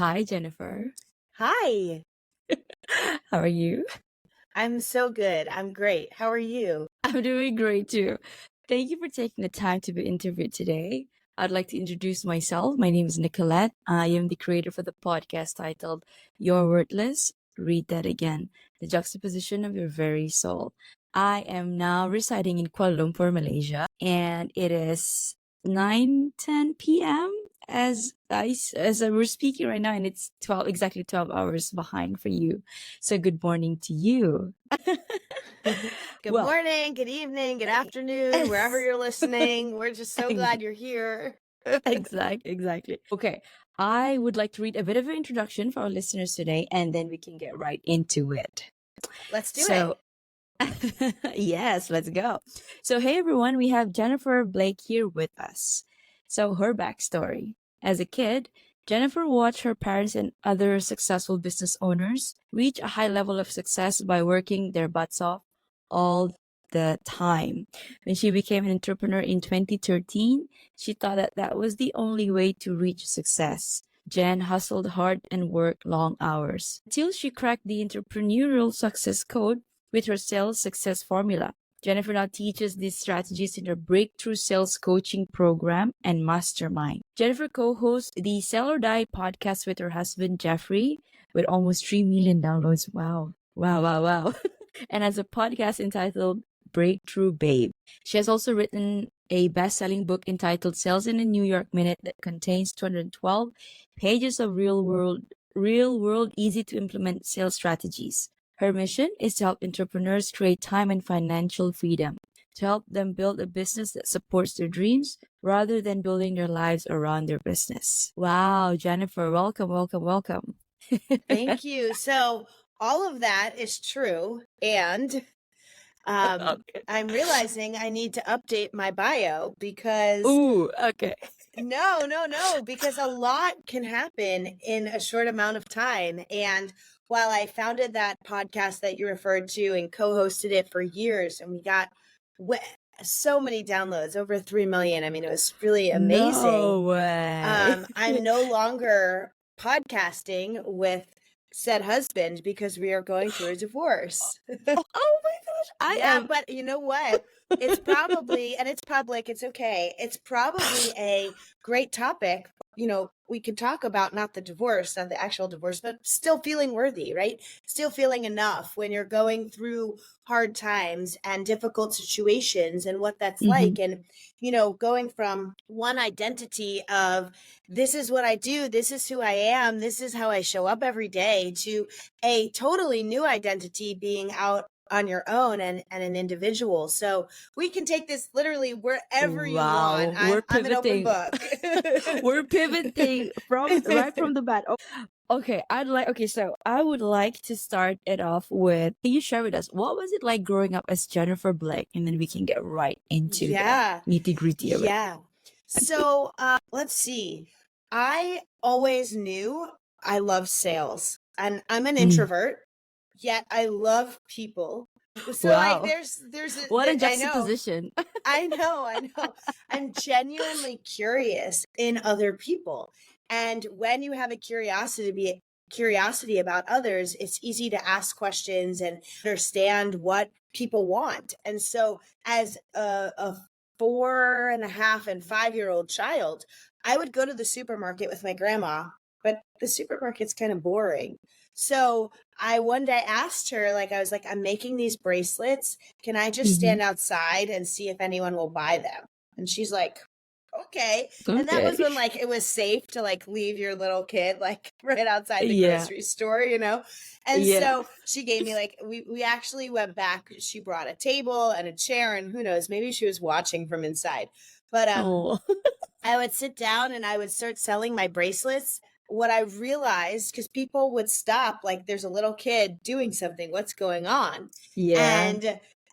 Hi, Jennifer. Hi, How are you? I'm so good. I'm great. How are you? I'm doing great too. Thank you for taking the time to be interviewed today. I'd like to introduce myself. My name is Nicolette. I am the creator for the podcast titled You're Worthless. Read that again. The juxtaposition of your very soul. I am now residing in Kuala Lumpur, Malaysia, and it is 9:10 p.m. As we're speaking right now, and it's 12 hours behind for you. So good morning to you. Good Well, morning, good evening, good afternoon, wherever you're listening. We're just so ex- glad you're here. exactly. Okay, I would like to read a bit of an introduction for our listeners today, and then we can get right into it. Let's do So, it. yes, let's go. So, hey everyone, we have Jennifer Blake here with us. So, her backstory. As a kid, Jennifer watched her parents and other successful business owners reach a high level of success by working their butts off all the time. When she became an entrepreneur in 2013, she thought that that was the only way to reach success. Jen hustled hard and worked long hours until she cracked the entrepreneurial success code with her sales success formula. Jennifer now teaches these strategies in her breakthrough sales coaching program and Mastermind. Jennifer co-hosts the Sell or Die podcast with her husband Jeffrey with almost 3 million downloads. Wow. Wow, wow, wow. And has a podcast entitled Breakthrough Babe. She has also written a best-selling book entitled Sales in a New York Minute that contains 212 pages of real world easy to implement sales strategies. Her mission is to help entrepreneurs create time and financial freedom, to help them build a business that supports their dreams rather than building their lives around their business. Wow, Jennifer, welcome, welcome, welcome. Thank you. So, all of that is true. And um, Okay. I'm realizing I need to update my bio because Ooh, okay. no, because a lot can happen in a short amount of time. And while I founded that podcast that you referred to and co-hosted it for years, and we got w- so many downloads, over 3 million. I mean, it was really amazing. No way. I'm no longer podcasting with said husband because we are going through a divorce. Oh my gosh, I Yeah, am. but you know what? It's probably, and it's public, it's okay. It's probably a great topic. We could talk about not the divorce, not the actual divorce, but still feeling worthy, right? Still feeling enough when you're going through hard times and difficult situations and what that's Mhm. like. And, going from one identity of this is what I do, this is who I am, this is how I show up every day, to a totally new identity being out on your own and an individual. So we can take this literally wherever you want. Wow, we're I'm an open pivoting. book. We're pivoting from right from the bat. Okay, so I would like to start it off with, can you share with us what was it like growing up as Jennifer Blake, and then we can get right into the Yeah. nitty-gritty of it. Yeah. So let's see. I always knew I love sales, and I'm an Mm. introvert, yet I love people. So like Wow. What a I know. juxtaposition. I know. I'm genuinely curious in other people. And when you have a curiosity about others, it's easy to ask questions and understand what people want. And so as a 4.5 and 5-year-old child, I would go to the supermarket with my grandma, but the supermarket's kind of boring. So I one day asked her, like, I was like, I'm making these bracelets. Can I just Mhm. stand outside and see if anyone will buy them? And she's like, okay. And that Okay. was when like it was safe to like leave your little kid like right outside the Yeah. grocery store. And Yeah. so she gave me like we actually went back. She brought a table and a chair, and who knows, maybe she was watching from inside. But Oh. I would sit down and I would start selling my bracelets. What I realized, because people would stop, like there's a little kid doing something, what's going on? Yeah.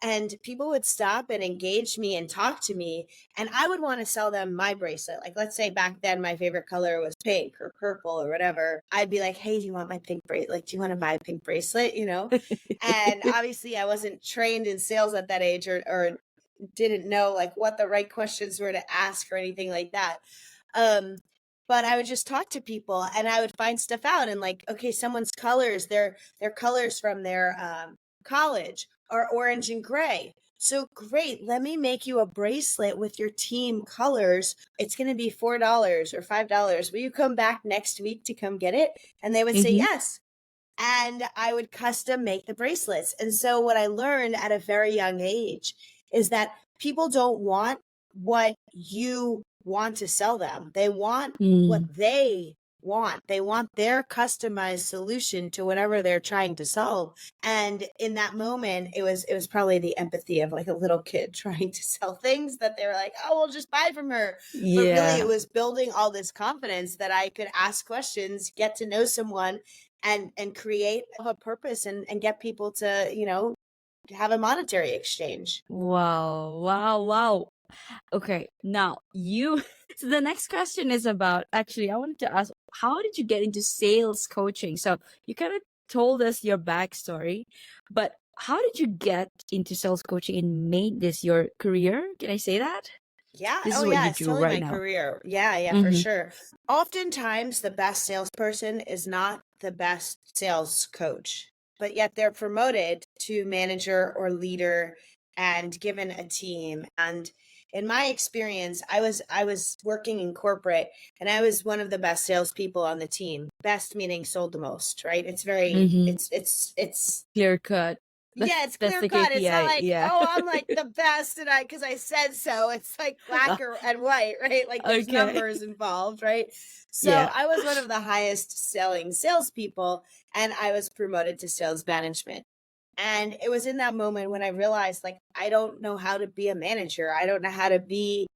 And people would stop and engage me and talk to me, and I would want to sell them my bracelet. Like, let's say back then my favorite color was pink or purple or whatever. I'd be like, hey, do you want my pink bracelet? Like, do you want to buy a pink bracelet? And obviously I wasn't trained in sales at that age, or didn't know like what the right questions were to ask or anything like that. Um, but I would just talk to people and I would find stuff out and like, okay, someone's colors, their colors from their college are orange and gray. So great, let me make you a bracelet with your team colors. It's going to be $4 or $5. Will you come back next week to come get it? And they would say Mm-hmm. yes. And I would custom make the bracelets. And so what I learned at a very young age is that people don't want what you want to sell them. They want what Mm. they want. They want their customized solution to whatever they're trying to solve. And in that moment, it was probably the empathy of like a little kid trying to sell things that they were like, oh, we'll just buy from her. But really it Yeah. was building all this confidence that I could ask questions, get to know someone, and create a purpose and get people to, have a monetary exchange. Wow. Wow. Wow. Okay. Now you. So the next question is about, actually, I wanted to ask, how did you get into sales coaching? So you kind of told us your backstory, but how did you get into sales coaching and made this your career? Can I say that? Yeah. This Oh, is what yeah. you It's do totally right my now. career. Yeah. Yeah, for Mm-hmm. sure. Oftentimes, the best salesperson is not the best sales coach, but yet they're promoted to manager or leader and given a team. And in my experience, I was working in corporate, and I was one of the best salespeople on the team. Best meaning sold the most, right? It's very, Mm-hmm. it's Clear cut. yeah, it's That's clear the cut. It's not KPI. like, Yeah. oh, I'm like the best and because I said so. It's like black and white, right? Like there's Okay. numbers involved, right? So Yeah. I was one of the highest selling salespeople, and I was promoted to sales management. And it was in that moment when I realized, like, I don't know how to be a manager. I don't know how to be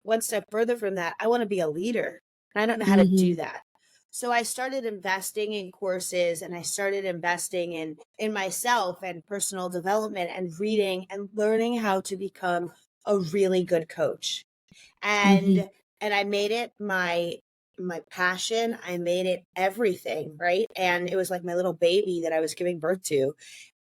one step further from that. I want to be a leader, and I don't know how to do Mm-hmm. that. So I started investing in courses, and I started investing in myself and personal development and reading and learning how to become a really good coach. Mm-hmm. And I made it my passion. I made it everything, right? And it was like my little baby that I was giving birth to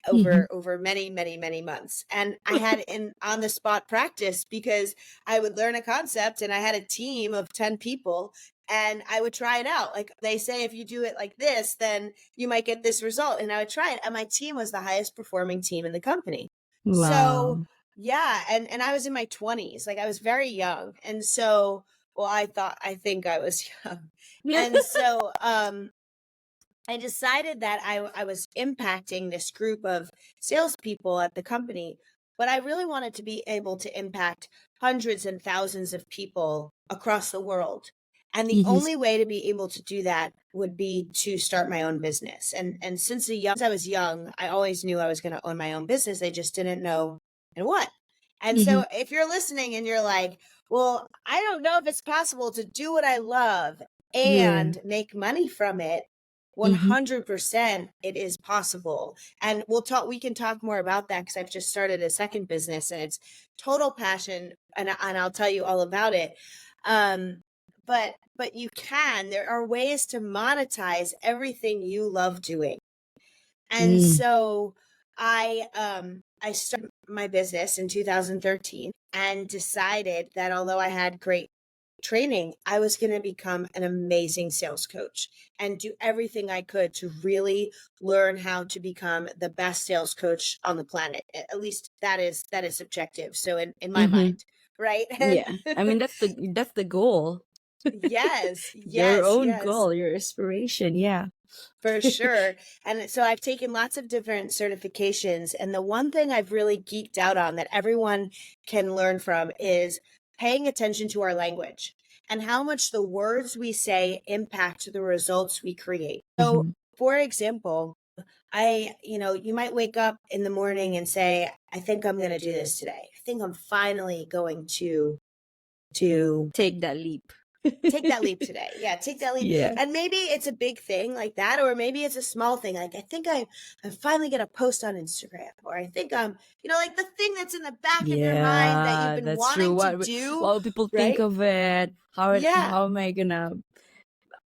Mm-hmm. over many months. And I had an on the spot practice because I would learn a concept and I had a team of 10 people and I would try it out. Like they say, if you do it like this, then you might get this result. And I would try it. And my team was the highest performing team in the company. So Wow. yeah, and I was in my 20s, like I was very young. And so, well, I think I was young. And so I decided that I was impacting this group of salespeople at the company, but I really wanted to be able to impact hundreds and thousands of people across the world. And the Mm-hmm. only way to be able to do that would be to start my own business. And since I was young, I always knew I was going to own my own business. I just didn't know and what. And Mm-hmm. so if you're listening and you're like, well, I don't know if it's possible to do what I love Yeah. and make money from it, Mm-hmm. 100% it is possible. And we can talk more about that because I've just started a second business and it's total passion and I'll tell you all about it. Um, but there are ways to monetize everything you love doing. And Mm. so I started my business in 2013 and decided that although I had great training, I was going to become an amazing sales coach and do everything I could to really learn how to become the best sales coach on the planet. At least that is subjective. So in my Mm-hmm. mind, right? And Yeah. I mean, that's the goal. yes, Your yes, own yes. goal, your inspiration. Yeah. For sure. And so I've taken lots of different certifications. And the one thing I've really geeked out on that everyone can learn from is paying attention to our language and how much the words we say impact the results we create. So, Mm-hmm. for example, you might wake up in the morning and say, I think I'm going to do this today. I think I'm finally going to Take that leap. take that leap today. Yeah, take that leap. Yeah. And maybe it's a big thing like that, or maybe it's a small thing. Like I think I'm finally gonna post on Instagram, or I think like the thing that's in the back of your mind that you've Yeah, been that's true. wanting to What do, will people think right? of it? Yeah. How am I gonna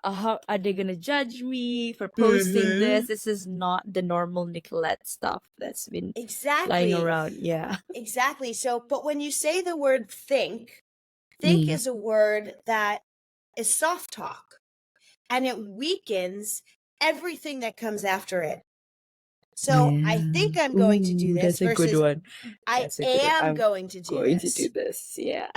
how are they gonna judge me for posting this? Mm-hmm. This is not the normal Nicolette stuff that's been flying Exactly. around. Yeah. Exactly. So, but when you say the word think Mm. is a word that is soft talk, and it weakens everything that comes after it. So I Yeah. think I'm going to do this That's a good versus one. I That's a good one. am I'm going to do going to do this. this. Yeah.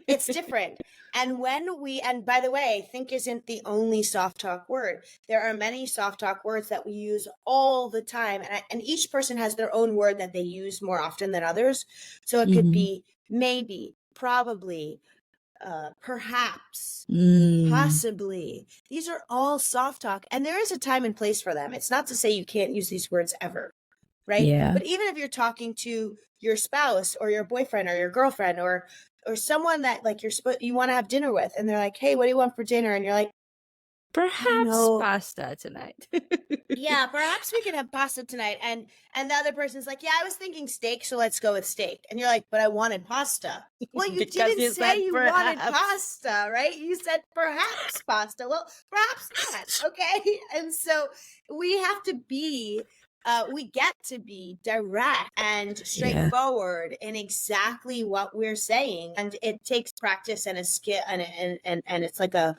It's different. And and by the way, think isn't the only soft talk word. There are many soft talk words that we use all the time. And each person has their own word that they use more often than others. So it could Mm-hmm. be maybe, probably, perhaps, Mm. possibly. These are all soft talk, and there is a time and place for them. It's not to say you can't use these words ever, right? Yeah. But even if you're talking to your spouse or your boyfriend or your girlfriend or someone that like you want to have dinner with, and they're like, "Hey, what do you want for dinner?" And you're like, "I don't Perhaps know." pasta tonight. Yeah, perhaps we can have pasta tonight. And the other person's like, "Yeah, I was thinking steak, so let's go with steak." And you're like, "But I wanted pasta." Well, you Because didn't you say said you wanted perhaps. pasta, right? You said perhaps pasta. Well, perhaps not. Okay. And so we have to be we get to be direct and Yeah. straightforward in exactly what we're saying. And it takes practice and a skill and it's like a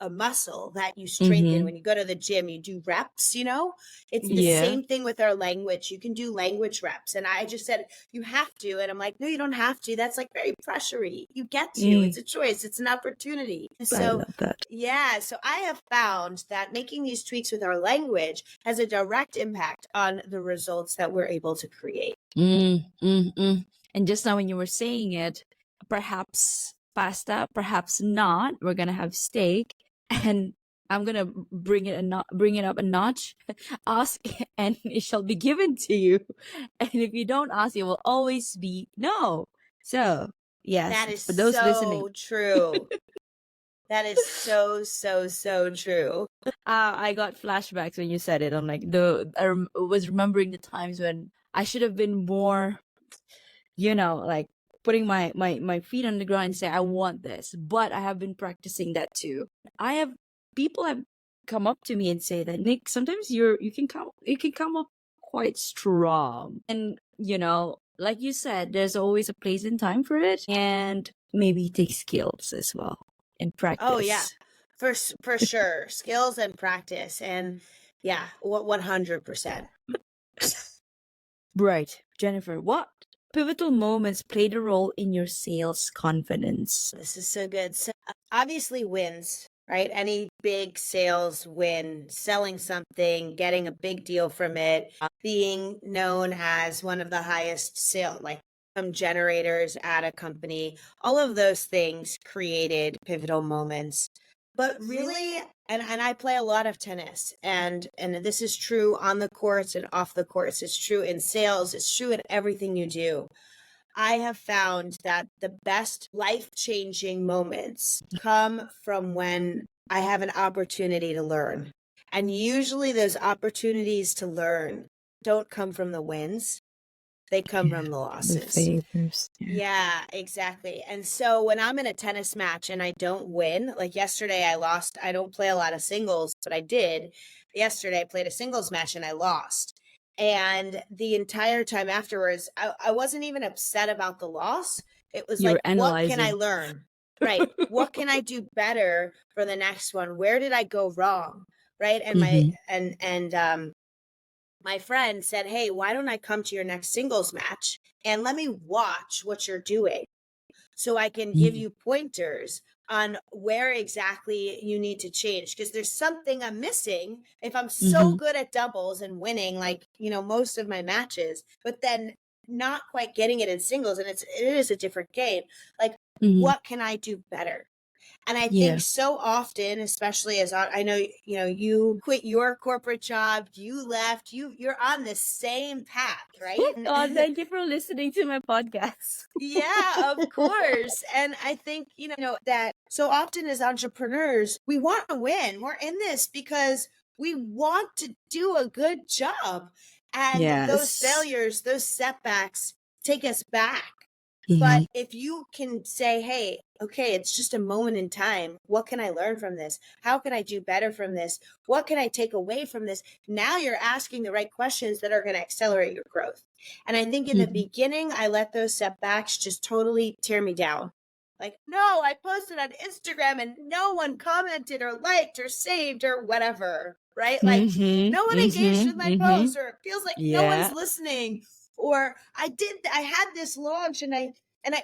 muscle that you strengthen. Mm-hmm. When you go to the gym, you do reps, it's the Yeah. same thing with our language. You can do language reps. And I just said, you have to. And I'm like, no, you don't have to. That's like very pressury. You get to. Mm. It's a choice. It's an opportunity. I So love that. yeah, so I have found that making these tweaks with our language has a direct impact on the results that we're able to create. And just now when you were saying it, perhaps pasta, perhaps not. We're gonna have steak, and I'm gonna bring it up a notch. Ask, and it shall be given to you. And if you don't ask, it will always be no. So yes, That is for those listening, so true. That is so, so, so true. I got flashbacks when you said it. I'm like was remembering the times when I should have been more, like putting my feet on the ground and say I want this. But I have been practicing that too. People have come up to me and say that, Nick, sometimes you can come up quite strong, and like you said, there's always a place and time for it, and maybe it takes skills as well and Oh yeah, practice. for sure. Skills and practice. And yeah, 100%. Right, Jennifer, what pivotal moments played a role in your sales confidence? This is so good. So obviously wins, right? Any big sales win, selling something, getting a big deal from it, being known as one of the highest sale like generators at a company, all of those things created pivotal moments. But really, and I play a lot of tennis, and this is true on the courts and off the courts. It's true in sales, it's true in everything you do. I have found that the best life-changing moments come from when I have an opportunity to learn. And usually those opportunities to learn don't come from the wins. They come from the The losses. favors. Yeah, exactly. And so when I'm in a tennis match and I don't win, like yesterday I lost. I don't play a lot of singles, but I did. Yesterday I played a singles match and I lost. And the entire time afterwards, I wasn't even upset about the loss. It was You're like, what can I analyzing. learn? Right. What can I do better for the next one? Where did I go wrong? Right. And my friend said, "Hey, why don't I come to your next singles match and let me watch what you're doing so I can give you pointers on where exactly you need to change? Because there's something I'm missing if I'm so good at doubles and winning, like, most of my matches, but then not quite getting it in singles. And it is a different game. Like, what can I do better?" And I Yeah. think so often, especially as I know, you quit your corporate job, you left, you're on the same path, right? Oh, thank you for listening to my podcast. Yeah, of course. And I think, that so often as entrepreneurs, we want to win. We're in this because we want to do a good job. And those Yes. failures, those setbacks take us back. Mhm. But if you can say, hey, okay, it's just a moment in time. What can I learn from this? How can I do better from this? What can I take away from this? Now you're asking the right questions that are going to accelerate your growth. And I think in the beginning, I let those setbacks just totally tear me down. Like, no, I posted on Instagram and no one commented or liked or saved or whatever, right? Like, Mm-hmm. no one engaged with Mm-hmm. my Mm-hmm. post, or it feels like no one's Yeah. listening. Or I had this launch and I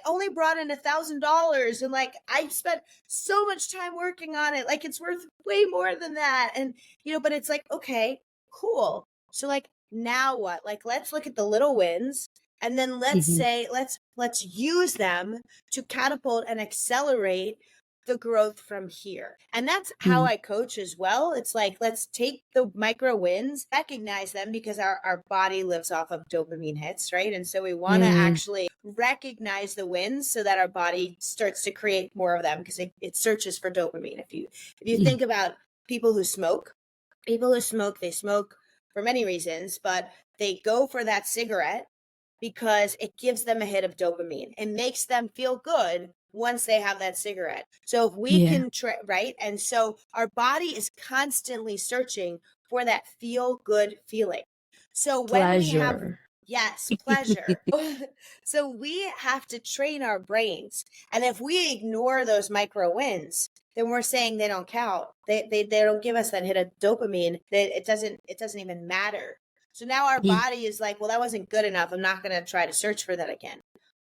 only brought in $1,000, and like I spent so much time working on it. Like it's worth way more than that. And but it's like, okay, cool. So like now what? Like let's look at the little wins, and then let's Mm-hmm. say let's use them to catapult and accelerate the growth from here. And that's how I coach as well. It's like, let's take the micro wins, recognize them, because our body lives off of dopamine hits, right? And so we want to Mm-hmm. actually recognize the wins so that our body starts to create more of them, because it searches for dopamine. If you think about people who smoke, they smoke for many reasons, but they go for that cigarette because it gives them a hit of dopamine. It makes them feel good once they have that cigarette. So if we Yeah. can right? And so our body is constantly searching for that feel good feeling. So when we have, Pleasure. yes, pleasure. So we have to train our brains. And if we ignore those micro wins, then we're saying they don't count. They don't give us that hit of dopamine. That it doesn't even matter. So now our body is like, well, that wasn't good enough. I'm not going to try to search for that again.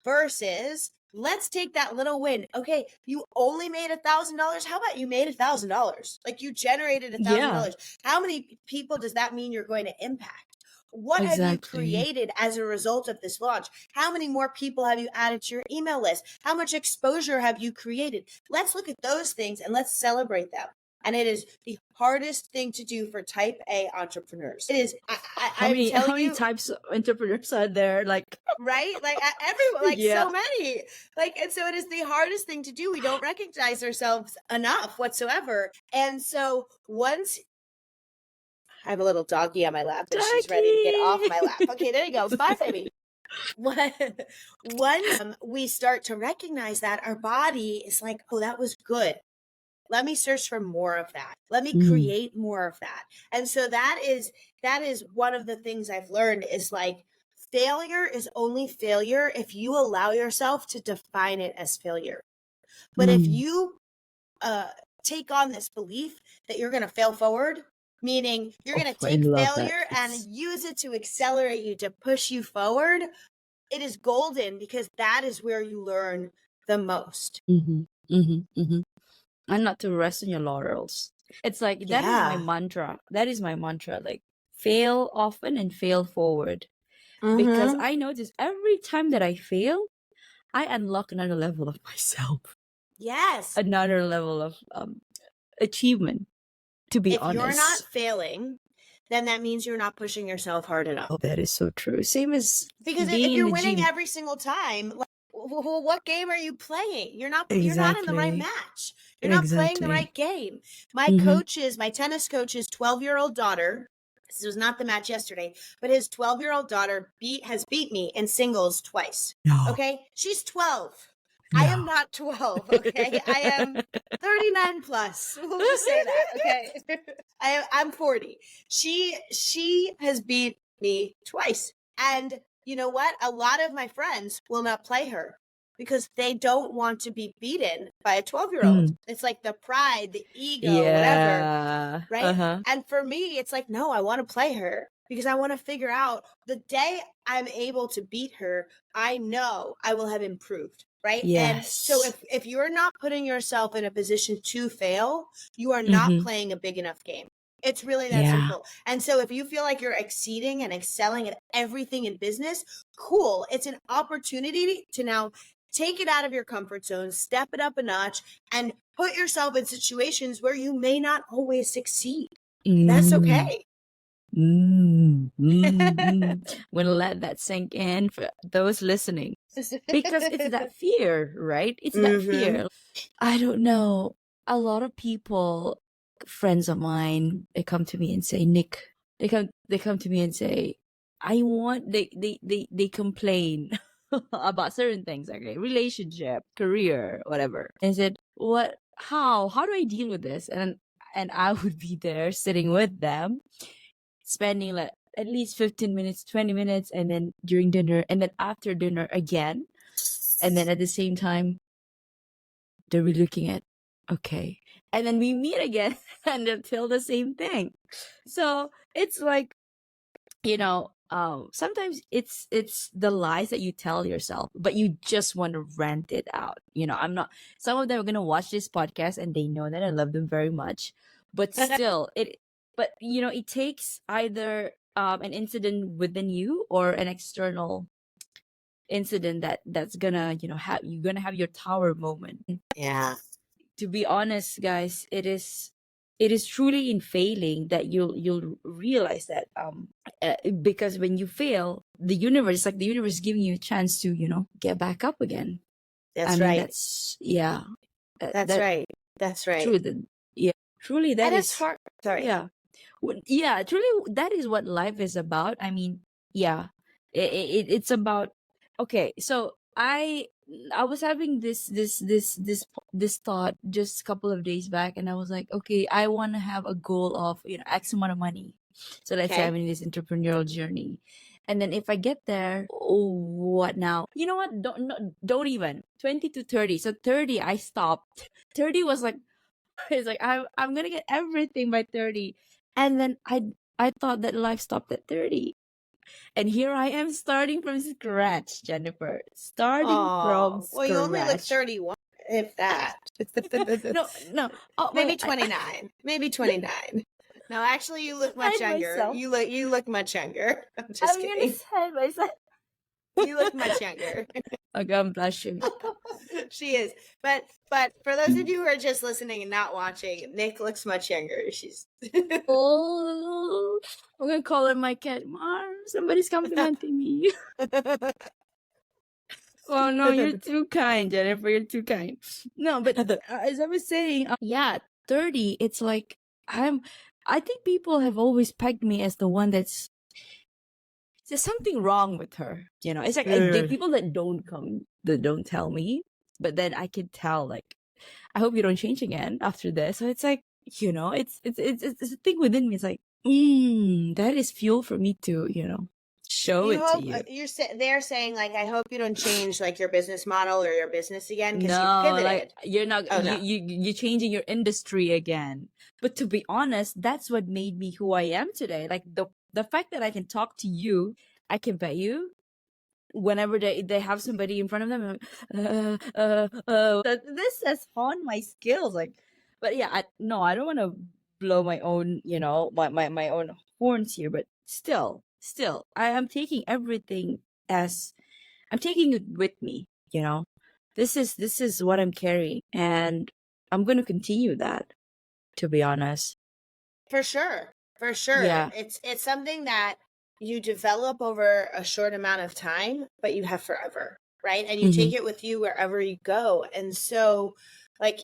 Versus, let's take that little win. Okay, you only made $1,000. How about you made $1,000? Like you generated Yeah, $1,000. How many people does that mean you're going to impact? What have you exactly. created as a result of this launch? How many more people have you added to your email list? How much exposure have you created? Let's look at those things and let's celebrate them. And it is the hardest thing to do for type A entrepreneurs. It is. I'm How telling many you, types of entrepreneurs are there? Like, right? Like everyone, like yeah. so many. Like, and so it is the hardest thing to do. We don't recognize ourselves enough whatsoever. And so once I have a little doggy on my lap and she's ready to get off Ducky. my lap. Okay, there you go. Bye, baby. Once we start to recognize that, our body is like, oh, that was good. Let me search for more of that. Let me Mm, create more of that. And so that is one of the things I've learned, is like, failure is only failure if you allow yourself to define it as failure. But if mm. you take on this belief that you're going to fail forward, meaning you're Oh, going to I take love that. failure and use it to accelerate you, to push you forward, it is golden, because that is where you learn the most. Mm-hmm, mm-hmm, mm-hmm. And not to rest on your laurels. It's like that is my Yeah. mantra. That is my mantra. Like fail often and fail forward. Because Mm-hmm. I notice every time that I fail, I unlock another level of myself, Yes. another level of achievement. To be If you're not honest. failing, then that means you're not pushing yourself hard enough. Oh, that is so true. Same as Because if being in you're the winning gym. every single time, like, well, what game are you playing? You're not in the right Exactly. match. You're not playing the Exactly. right game. Mm-hmm. My tennis coach's 12-year-old daughter, this was not the match yesterday, but his 12-year-old daughter has beat me in singles twice. No. Okay? She's 12. I am No. not 12, okay? I am 39 plus. We'll just say that, okay? I'm 40. She has beat me twice. And you know what? A lot of my friends will not play her because they don't want to be beaten by a 12-year-old. Mm. It's like the pride, the ego, whatever, Yeah. right? Uh-huh. And for me, it's like, no, I want to play her because I want to figure out, the day I'm able to beat her, I know I will have improved. Right. And so Yes. if you're not putting yourself in a position to fail, you are not Mm-hmm. playing a big enough game. It's really that Yeah. simple. And so if you feel like you're exceeding and excelling at everything in business, cool. It's an opportunity to now take it out of your comfort zone, step it up a notch, and put yourself in situations where you may not always succeed. That's Mm. okay. Mm. Mm. We'll let that sink in for those listening. Because it's that fear, right? It's that Mm-hmm. fear. I don't know. A lot of people, friends of mine, they come to me and say, Nick, they come to me and say, I want they complain about certain things, okay, relationship, career, whatever. And I said, what how do I deal with this? And I would be there sitting with them, spending like at least 15 minutes, 20 minutes, and then during dinner, and then after dinner again. And then at the same time, they'll be looking at, okay. And then we meet again and they'll tell the same thing. So it's like, sometimes it's the lies that you tell yourself, but you just want to rant it out. I'm not, some of them are gonna watch this podcast and they know that I love them very much, but still it takes either an incident within you or an external incident that's gonna have you're gonna have your tower moment. Yeah. To be honest, guys, it is truly in failing that you'll realize that because when you fail, the universe, like the universe, is giving you a chance to get back up again. That's I mean, right. that's yeah, That's that right. That's right. true. Yeah, truly, that And it's is hard. Sorry. yeah. Yeah, truly, that is what life is about. I mean, yeah, it's about. Okay, so I was having this thought just a couple of days back, and I was like, okay, I want to have a goal of X amount of money. So let's say Okay. I'm in this entrepreneurial journey, and then if I get there, oh, what now? You know what? Don't no, don't even 20 to 30. So 30, I stopped. 30 was like it's like I'm gonna get everything by 30. And then I thought that life stopped at 30. And here I am starting from scratch, Jennifer. Starting from Oh, well, you only look scratch. 31, if that. No, no. Oh, Maybe wait, 29. Maybe 29. No, actually, you look much hide younger. myself. You look much younger. I'm just I'm gonna kidding. hide myself. You look much younger. Okay, I'm blushing. She is. But for those of you who are just listening and not watching, Nick looks much younger. She's Oh, I'm gonna call her my cat. Mom, somebody's complimenting me. Oh no, you're too kind, Jennifer. You're too kind. No, but as I was saying, yeah, 30. It's like I think people have always pegged me as the one there's something wrong with her. It's like the people that don't tell me, but then I can tell. Like, I hope you don't change again after this. So it's like it's a thing within me. It's like that is fuel for me to show you it to hope you. they're saying like I hope you don't change like your business model or your business again because you No, pivoted. like you're not Oh, no. you're changing your industry again. But to be honest, that's what made me who I am today. Like the fact that I can talk to you, I can bet you whenever they have somebody in front of them, I'm like, this has honed my skills. Like, but yeah, no, I don't want to blow my own, my own horns here. But still, I am taking everything as I'm taking it with me. This is what I'm carrying, and I'm going to continue that. To be honest, For sure. For sure. yeah. It's something that you develop over a short amount of time, but you have forever, right? And you take Mhm. it with you wherever you go. And so, like,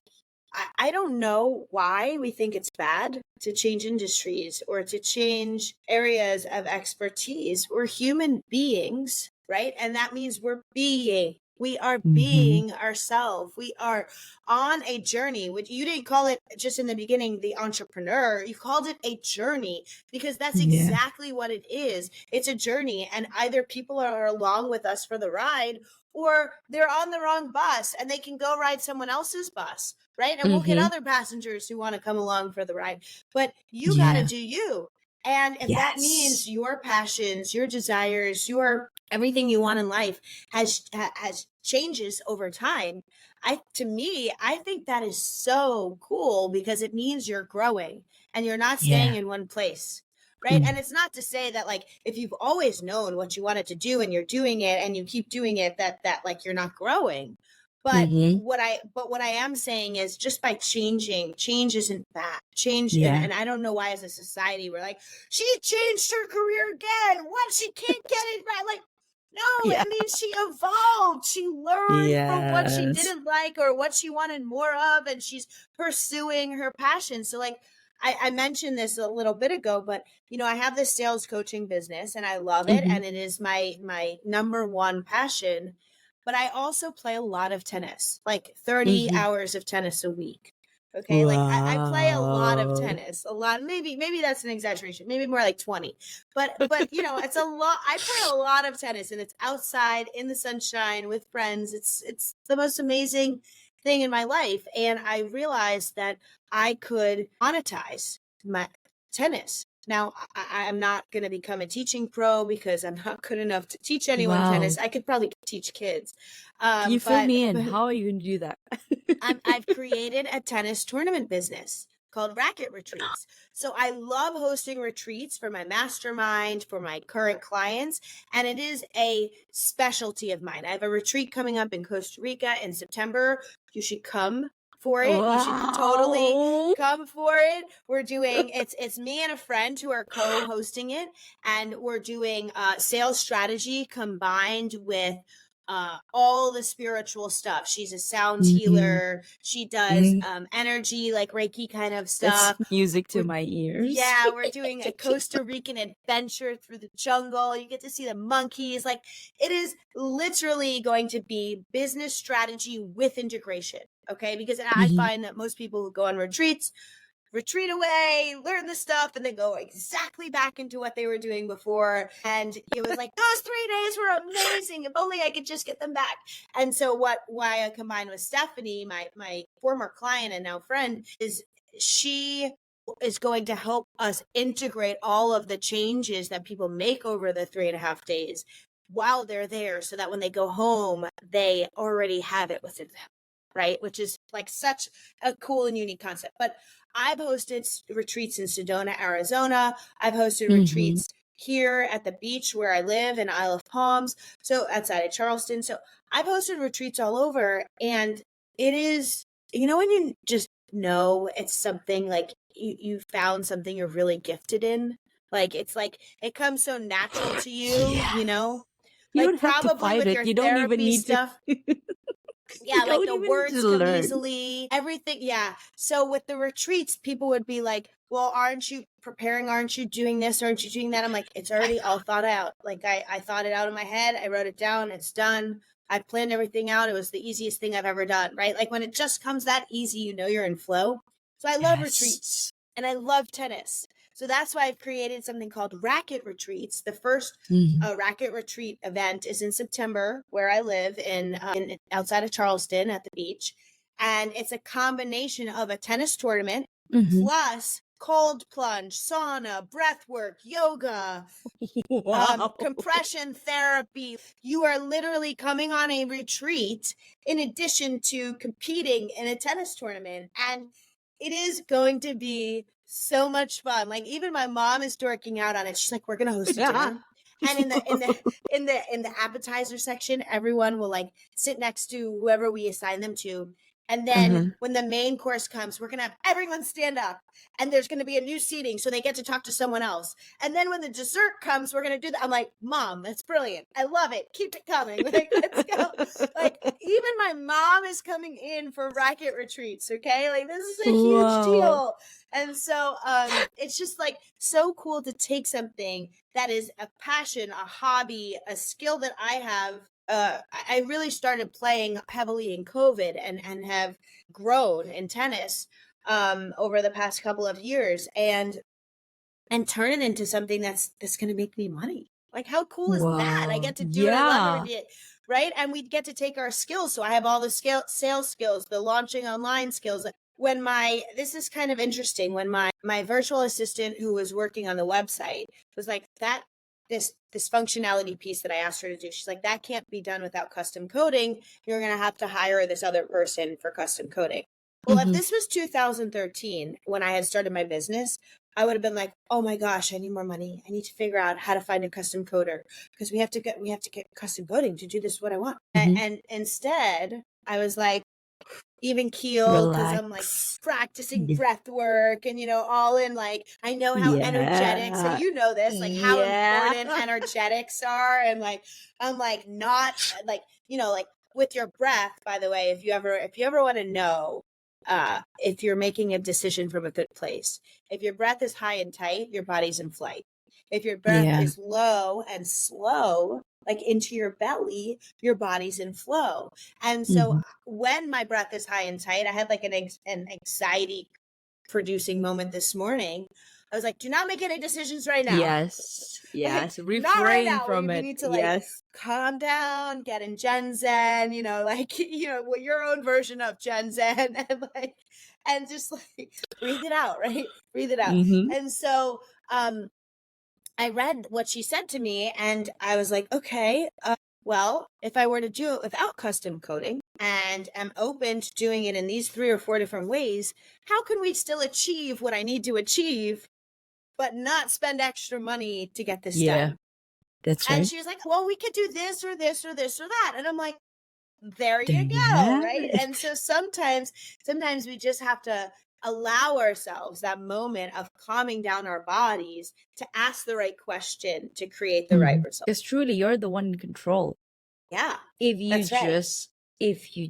I don't know why we think it's bad to change industries or to change areas of expertise. We're human beings, right? And that means we are being ourselves. We are on a journey, which you didn't call it just in the beginning, the entrepreneur. You called it a journey because that's Yeah. exactly what it is. It's a journey. And either people are along with us for the ride or they're on the wrong bus and they can go ride someone else's bus, right? And we'll get other passengers who want to come along for the ride. But you got to Yeah. do you. And if that means Yes. your passions, your desires, your everything you want in life has changes over time, I think that is so cool because it means you're growing and you're not staying Yeah. in one place. Right. And it's not to say that like if you've always known what you wanted to do and you're doing it and you keep doing it that like you're not growing. But what I am saying is just by changing, change isn't bad. Change, Yeah. and I don't know why as a society we're like, she changed her career again. What? She can't get it right. Like, no, Yeah. it means she evolved. She learned from what she Yes. didn't like or what she wanted more of, and she's pursuing her passion. So, like, I mentioned this a little bit ago, but I have this sales coaching business and I love it, and it is my number one passion. But I also play a lot of tennis, like 30 hours of tennis a week. Okay. Like I play a lot of Wow. tennis, a lot, maybe that's an exaggeration, maybe more like 20, but it's a lot. I play a lot of tennis and it's outside in the sunshine with friends. It's the most amazing thing in my life. And I realized that I could monetize my tennis. Now, I'm not going to become a teaching pro because I'm not good enough to teach anyone tennis. Wow. I could probably teach kids. Can you fill me in? But How are you going to do that? I've created a tennis tournament business called Racket Retreats. So I love hosting retreats for my mastermind, for my current clients, and it is a specialty of mine. I have a retreat coming up in Costa Rica in September. You should come for it. You should totally Wow. come for it. We're doing it's me and a friend who are co-hosting it, and we're doing sales strategy combined with all the spiritual stuff. She's a sound Mhm. healer. She does Mhm. energy, like Reiki kind of That's stuff. music to We're my ears. Yeah, we're doing a Costa Rican adventure through the jungle. You get to see the monkeys. Like, it is literally going to be business strategy with integration. Okay, because I Mhm. find that most people who go on retreats retreat away, learn the stuff, and then go exactly back into what they were doing before. And it was like, those 3 days were amazing. If only I could just get them back. And so why I combined with Stephanie, my former client and now friend, is she is going to help us integrate all of the changes that people make over the 3.5 days while they're there, so that when they go home, they already have it within them. Right. Which is like such a cool and unique concept. But I've hosted retreats in Sedona, Arizona. I've hosted Mhm. retreats here at the beach where I live in Isle of Palms, so outside of Charleston. So I've hosted retreats all over. And it is, when you just know it's something like you found something you're really gifted in. Like, it's like it comes so natural to you, Yeah. You like don't have to probably fight with it. your You don't even therapy need to. stuff. You Yeah, like don't the even need to words come learn. easily, everything. Yeah. So with the retreats, people would be like, well, aren't you preparing? Aren't you doing this? Aren't you doing that? I'm like, it's already all thought out. Like, I thought it out in my head. I wrote it down. It's done. I planned everything out. It was the easiest thing I've ever done. Right. Like, when it just comes that easy, you're in flow. So I love retreats Yes. and I love tennis. So that's why I've created something called Racket Retreats. The first Mhm. Racket Retreat event is in September, where I live in outside of Charleston at the beach. And it's a combination of a tennis tournament Mhm. plus cold plunge, sauna, breath work, yoga, Wow. compression therapy. You are literally coming on a retreat in addition to competing in a tennis tournament. And it is going to be so much fun. Like, even my mom is dorking out on it. She's like, we're gonna host a dinner. And in the appetizer section, everyone will like sit next to whoever we assign them to. And then Uh-huh. when the main course comes, we're gonna have everyone stand up, and there's gonna be a new seating so they get to talk to someone else. And then when the dessert comes, we're gonna do that. I'm like, Mom, that's brilliant. I love it. Keep it coming. Like, let's go. Like, even my mom is coming in for Racket Retreats. Okay, like, this is a huge Wow. deal. And so it's just like so cool to take something that is a passion, a hobby, a skill that I have. I really started playing heavily in COVID, and have grown in tennis over the past couple of years, and turn it into something that's going to make me money. Like, how cool is that? I Wow. get to do it. I love Yeah. it. Right. And we get to take our skills. So I have all the sales skills, the launching online skills. This is kind of interesting. When my virtual assistant who was working on the website was like, this functionality piece that I asked her to do, she's like, that can't be done without custom coding. You're going to have to hire this other person for custom coding. Well, if Mhm. this was 2013 when I had started my business, I would have been like, oh my gosh, I need more money. I need to figure out how to find a custom coder, because we have to get custom coding to do this what I want. Mhm. And instead, I was like, even keel, because I'm like Relax. practicing Yeah. breath work, and all in, like, I know how energetic. So Yeah. you know this, like, how Yeah. important energetics are. And like, I'm like, not like, like with your breath, by the way, if you ever want to know if you're making a decision from a good place, if your breath is high and tight, your body's in flight. If your breath Yeah. is low and slow, like into your belly, your body's in flow. And so Mhm. when my breath is high and tight, I had like an anxiety producing moment this morning. I was like, do not make any decisions right now. Yes. Like, Yes. not right Refrain now. from We it. need to like Yes. calm down, get in Gen Zen, like, your own version of Gen Zen and just like breathe it out, right? Breathe it out. Mm-hmm. And so, I read what she said to me and I was like, okay, well, if I were to do it without custom coding and am open to doing it in these 3 or 4 different ways, how can we still achieve what I need to achieve, but not spend extra money to get this Yeah, done? that's And right. she was like, well, we could do this or this or this or that. And I'm like, there There you you go, have right? it. And so sometimes we just have to allow ourselves that moment of calming down our bodies to ask the right question to create the right result. Because truly, you're the one in control. Yeah, If you that's right.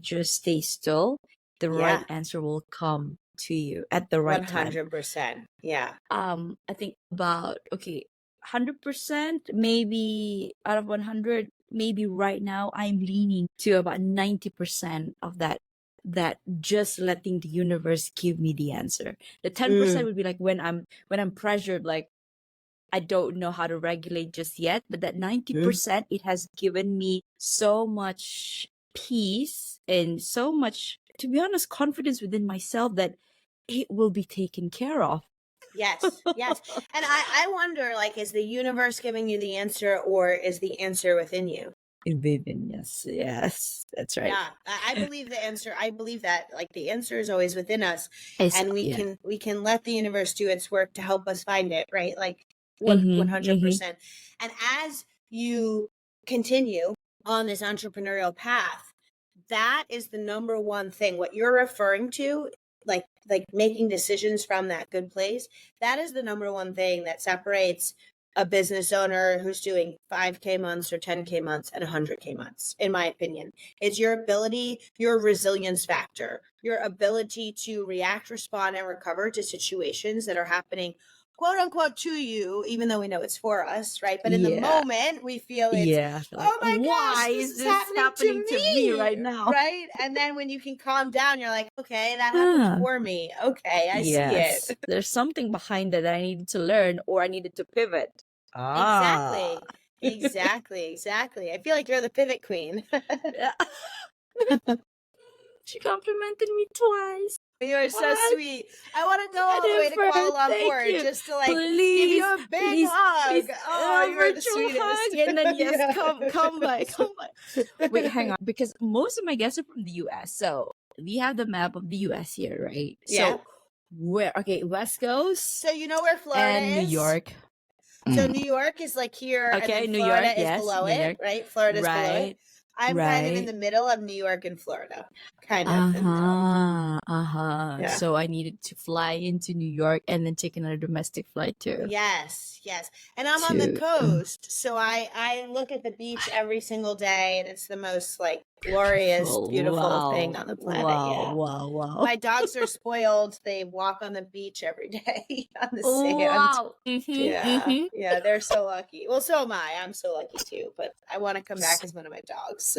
just stay still, the right Yeah, answer will come to you at the right time. 100%. Yeah. I think about 100%, maybe out of 100, maybe right now I'm leaning to about 90% of that just letting the universe give me the answer. The 10% would be like when I'm pressured, like I don't know how to regulate just yet, but that 90%, it has given me so much peace and so much, to be honest, confidence within myself that it will be taken care of. Yes, yes. And I wonder, like, is the universe giving you the answer or is the answer within you? Vivian, yes, that's right. Yeah, I believe the answer. I believe that like the answer is always within us, It's and yeah. we can let the universe do its work to help us find it. Right, like Mm-hmm, 100%. And as you continue on this entrepreneurial path, that is the number one thing. What you're referring to, like making decisions from that good place, that is the number one thing that separates a business owner who's doing 5K months or 10K months and 100K months, in my opinion. Is your ability, your resilience factor, your ability to react, respond, and recover to situations that are happening, quote unquote, to you, even though we know it's for us, right? But in the yeah, moment, we feel it's, yeah. I feel like, oh my gosh, why this is is this happening happening to to me me, right now? right? And then when you can calm down, you're like, okay, that happened for me. Okay, I see it. Yes, there's something behind that I needed to learn or I needed to pivot. Exactly. Exactly. I feel like you're the pivot queen. Yeah. She complimented me twice. You are so What? sweet. I want to go all the way to Jennifer, Kuala thank Lumpur you. just to like give you Please, a big please, hug. please, Oh, a you're the virtual sweetest. hug, and then yes, Yeah. come by. Wait, hang on, because most of my guests are from the U.S., so we have the map of the U.S. here, right? Yeah. So where? Okay, West Coast So you know where Florida and New is? York. So New York is like here, and Okay, then New Florida York, is yes, below New it, York. right? Florida's below it. Right, I'm kind of in right. the middle of New York and Florida, kind of in the middle. Yeah. So I needed to fly into New York and then take another domestic flight too. Yes, yes. And I'm on the coast, so I look at the beach every single day, and it's the most like glorious, beautiful thing on the planet. Yeah. Wow. My dogs are spoiled. They walk on the beach every day on the sand. Wow. Yeah, they're so lucky. Well, so am I. I'm so lucky too, but I want to come back as one of my dogs.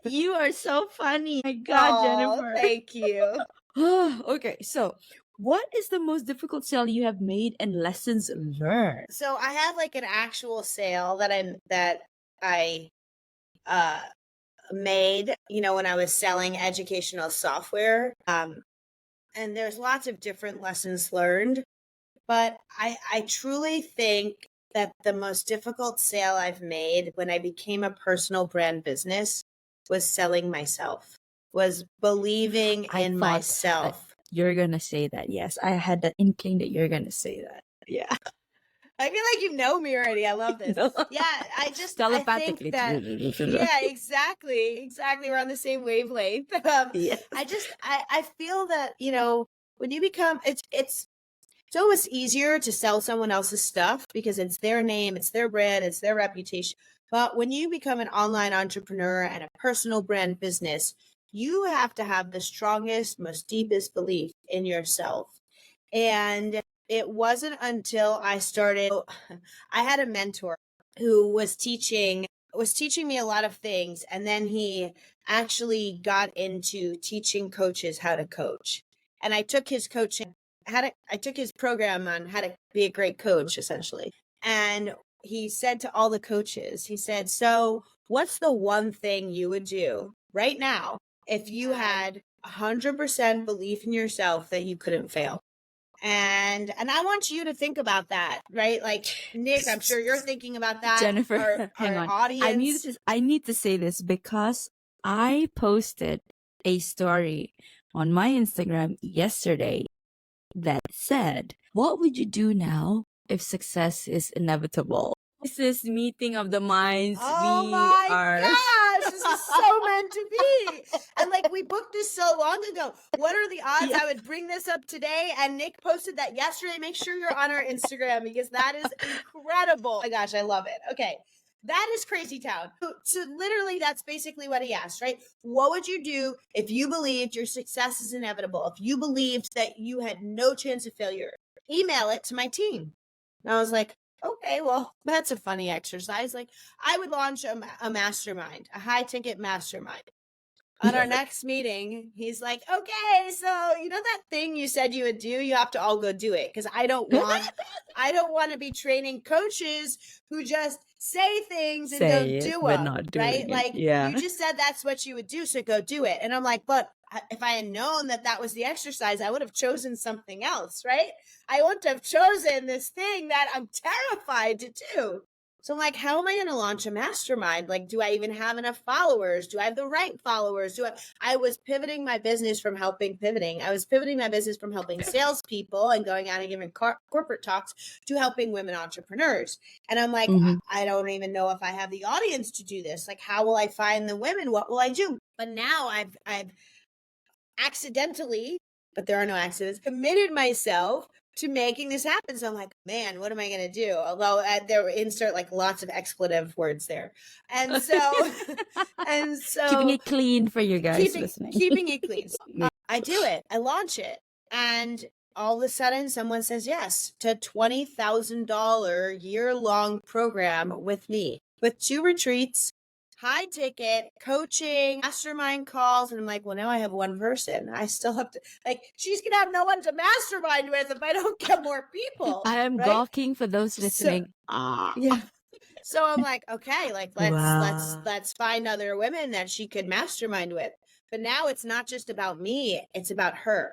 You are so funny. My God, Jennifer. Thank you. Okay, so what is the most difficult sale you have made and lessons learned? So I have like an actual sale that I made, when I was selling educational software. And there's lots of different lessons learned, but I truly think that the most difficult sale I've made when I became a personal brand business was selling myself, was believing in myself. You're gonna say that. Yes, I had that inkling that you're gonna say that. Yeah. I feel like you know me already. I love this. Yeah, I telepathically. think that, yeah, exactly. We're on the same wavelength. Yes. I feel that, when you become, it's always easier to sell someone else's stuff because it's their name, it's their brand, it's their reputation. But when you become an online entrepreneur and a personal brand business, you have to have the strongest, most deepest belief in yourself. And it wasn't until I started, I had a mentor who was teaching me a lot of things. And then he actually got into teaching coaches how to coach. And I took his coaching I took his program on how to be a great coach, essentially. And he said to all the coaches, he said, so what's the one thing you would do right now if you had 100% belief in yourself that you couldn't fail? And I want you to think about that, right? Like, Nick, I'm sure you're thinking about that. Jennifer, hang Our on. audience. I need to say this because I posted a story on my Instagram yesterday that said, "What would you do now if success is inevitable?" This is meeting of the minds. Oh We my are gosh, this is so meant to be. And like, we booked this so long ago. What are the odds Yeah. I would bring this up today? And Nick posted that yesterday. Make sure you're on our Instagram because that is incredible. Oh my gosh, I love it. Okay. That is crazy town. So literally, that's basically what he asked, right? What would you do if you believed your success is inevitable? If you believed that you had no chance of failure? Email it to my team. And I was like, okay, well, that's a funny exercise. Like, I would launch a mastermind, a high ticket mastermind. On our next meeting, he's like, okay, so you know that thing you said you would do? You have to all go do it. Cause I don't want to be training coaches who just say things and don't say it, do but them, not doing right? it. Like, Yeah. you just said that's what you would do, so go do it. And I'm like, but if I had known that that was the exercise, I would have chosen something else, right? I wouldn't have chosen this thing that I'm terrified to do. So I'm like, how am I going to launch a mastermind? Like, do I even have enough followers? Do I have the right followers? I was pivoting my business from pivoting. I was pivoting my business from helping salespeople and going out and giving corporate talks to helping women entrepreneurs. And I'm like, I don't even know if I have the audience to do this. Like, how will I find the women? What will I do? But now I've accidentally, but there are no accidents, committed myself to making this happen. So I'm like, man, what am I going to do? Although there were insert like lots of expletive words there. And so, Keeping it clean for you guys listening. keeping it clean. So, I do it. I launch it. And all of a sudden someone says yes to $20,000 year-long program with me with 2 retreats, high ticket coaching, mastermind calls. And I'm like, well, now I have one person. I still have to, like, she's going to have no one to mastermind with if I don't get more people. I am gawking for those listening. Yeah. So I'm like, okay, like let's find other women that she could mastermind with. But now it's not just about me, it's about her.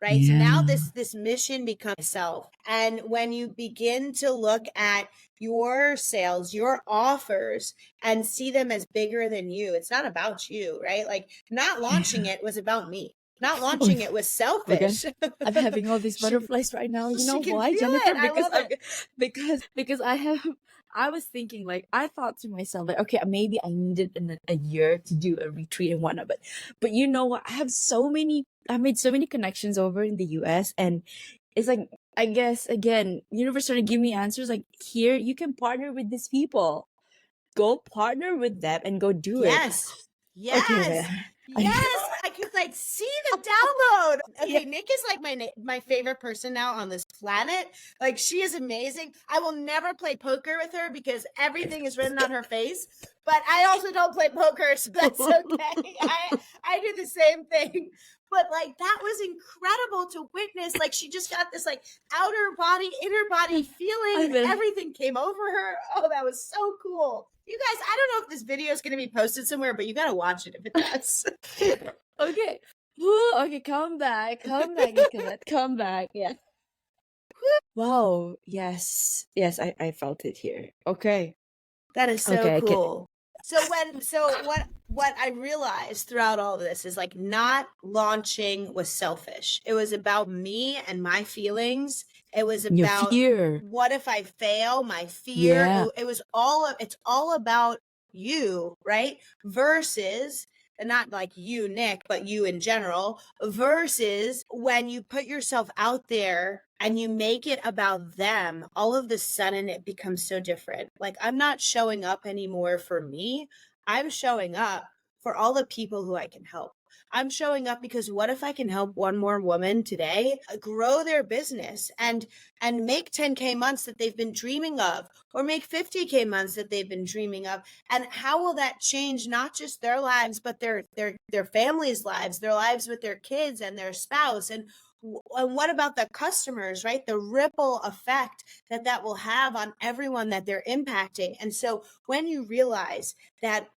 Right. Yeah. So now this mission becomes self. And when you begin to look at your sales, your offers, and see them as bigger than you, it's not about you, right? Like, not launching it was about me. Not launching it was selfish. I'm having all these butterflies right now. You know why, Jennifer? Because I was thinking, like, I thought to myself, like, okay, maybe I needed a year to do a retreat and whatnot, but you know what? I made so many connections over in the US, and it's like, I guess, again, universe trying to give me answers like, here, you can partner with these people. Go partner with them and go do it. Yes. Okay, Yes. I could like see the download. Okay. Yeah. Nick is like my favorite person now on this planet. Like, she is amazing. I will never play poker with her because everything is written on her face. But I also don't play poker, so that's okay. I do the same thing. But like, that was incredible to witness. Like, she just got this like outer body, inner body feeling. Everything came over her. Oh, that was so cool. You guys, I don't know if this video is going to be posted somewhere, but you got to watch it if it does. Okay. Ooh, okay, come back, Nicolette, come back. Yeah. Wow. Yes. Yes, I felt it here. Okay. That is so cool. So what I realized throughout all of this is, like, not launching was selfish. It was about me and my feelings. It was about fear. What if I fail? My fear. Yeah. It's all about you, right? Versus, and not like you, Nick, but you in general, versus when you put yourself out there and you make it about them, all of a sudden it becomes so different. Like, I'm not showing up anymore for me. I'm showing up for all the people who I can help. I'm showing up because what if I can help one more woman today grow their business and make 10K months that they've been dreaming of, or make 50K months that they've been dreaming of? And how will that change not just their lives, but their families' lives, their lives with their kids and their spouse? And And what about the customers, right? The ripple effect that will have on everyone that they're impacting. And so when you realize that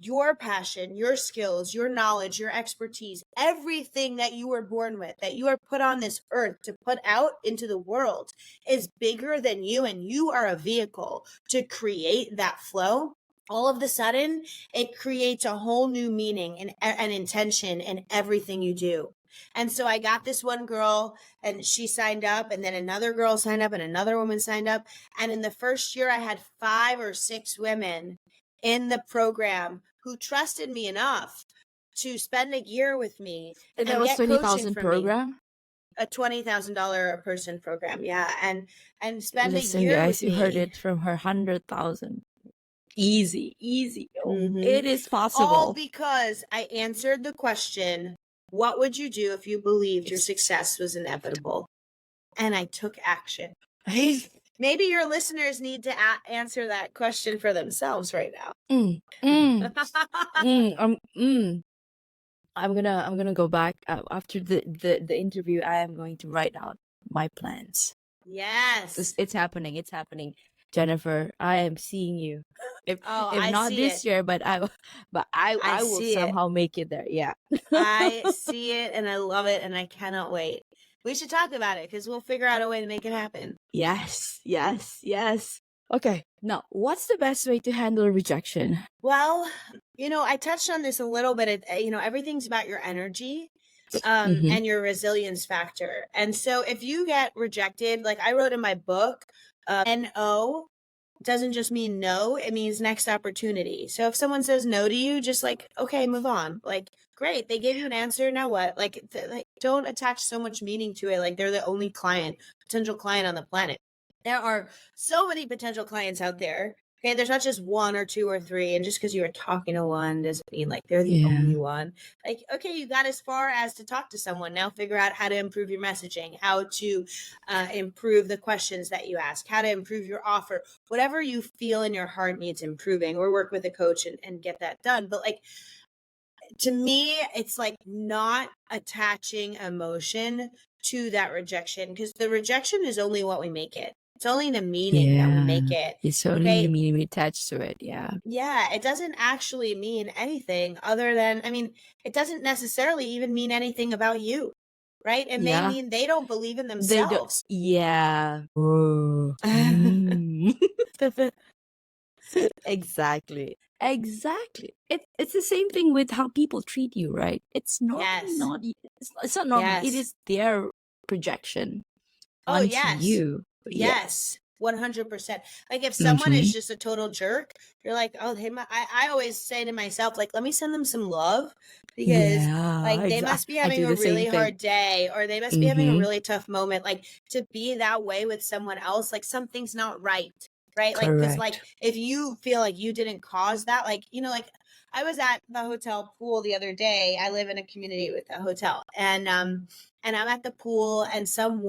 your passion, your skills, your knowledge, your expertise, everything that you were born with, that you are put on this earth to put out into the world is bigger than you, and you are a vehicle to create that flow, all of the sudden it creates a whole new meaning and intention in everything you do. And so I got this one girl and she signed up, and then another girl signed up, and another woman signed up. And in the first year, I had 5 or 6 women in the program who trusted me enough to spend a year with me And that and was get coaching 20,000 from me. program. A $20,000 a person program. Yeah. And spend a Listen, year guys, with you heard me. it from her. 100,000. Easy, easy. Oh, Mm-hmm. it is All possible. because I answered the question, what would you do if you believed your It's success was inevitable? And I took action. Hey. Maybe your listeners need to answer that question for themselves right now. I'm gonna go back after the interview. I am going to write out my plans. Yes. It's happening. It's happening. Jennifer, I am seeing you. If Oh, if I not see this it. year, but I I will see it. somehow make it there. Yeah. I see it, and I love it, and I cannot wait. We should talk about it because we'll figure out a way to make it happen. Yes, yes, yes. Okay, now what's the best way to handle rejection? Well, I touched on this a little bit. Everything's about your energy Mm-hmm. and your resilience factor. And so if you get rejected, like I wrote in my book, NO doesn't just mean no, it means next opportunity. So if someone says no to you, just like, okay, move on. Like, great, they gave you an answer, now what? Like, don't attach so much meaning to it. Like they're the only potential client on the planet. There are so many potential clients out there. Okay, there's not just 1 or 2 or 3, and just because you were talking to one doesn't mean like they're the only one. Like, okay, you got as far as to talk to someone. Now figure out how to improve your messaging, how to improve the questions that you ask, how to improve your offer, whatever you feel in your heart needs improving, or work with a coach and get that done. But like, to me, it's like not attaching emotion to that rejection, because the rejection is only what we make it. It's only the meaning that we make it. It's only the Okay. meaning attached to it. Yeah. Yeah, it doesn't actually mean anything other than, it doesn't necessarily even mean anything about you, right? It may Yeah. mean they don't believe in They don't. themselves. Yeah. Exactly. Exactly. It's the same thing with how people treat you, right? It's normally Yes. not. It's not normally. It Yes. is their projection Oh, onto yes. you. Yes. 100%. Like if someone is just a total jerk, you're like, oh, I always say to myself, like, let me send them some love, because like they must be having a really hard day, or they must be having a really tough moment. Like, to be that way with someone else, like something's not right. Right. Like, because like if you feel like you didn't cause that, like, like I was at the hotel pool the other day. I live in a community with a hotel, and I'm at the pool, and some